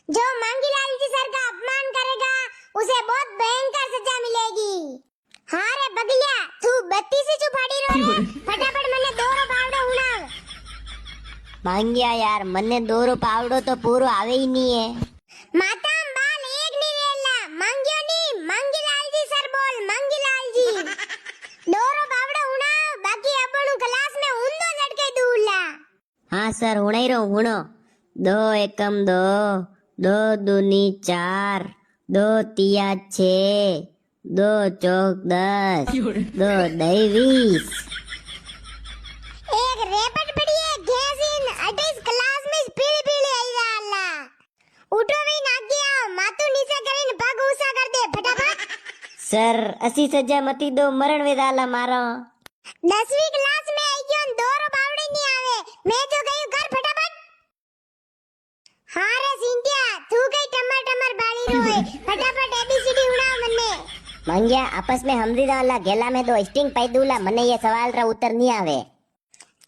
जो मांगीलाल जी सर का अपमान करेगा उसे बहुत भयंकर सजा मिलेगी। हाँ रे बगलिया तू बत्ती से चुप पड़ी रो रे फटाफट मने दोरो पावड़ो उड़ाव। માંગ્યા યાર મને દોરો પાવડો તો પૂરો આવે ઈ નહીં હે माताम बाल एक नहीं वेला मांग्यो नहीं मांगीलाल जी सर बोल मांगीलाल जी दोरो पावड़ो उड़ाव बाकी अपनु क्लास में ऊंधो लटके दूला। હા સર હુણાઈ રહ્યો હુણો દો એકમ દો દો દૂની 4 દો તિયા 6 દો ચોક 10 દો દઈ 20 एक रेपट पड़ी है गैसिन 28 क्लास में पीली पीली आई अल्लाह उठो भी ना गया माथु नीचे કરીને પગ ઊંચા કર દે फटाफट। સર અસી સજા મતી દો મરણ વેદાલા મારો 10वीं क्लास में आई क्यों दोरो पावड़े नहीं आवे मैं जो गई कर फटाफट। हाँ रे सिंधिया तू गई टमर टमर बाली रोए फटाफट एबीसीडी उड़ाओ मन्ने। માંગ્યા आपस में हमरी दाला गेला में दो स्टिंग पाई दूला मने ये सवाल रा उत्तर नहीं आवे।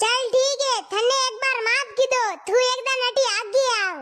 चल ठीक है थने एक बार माफ की दो तू एकदम नटी आगे आव।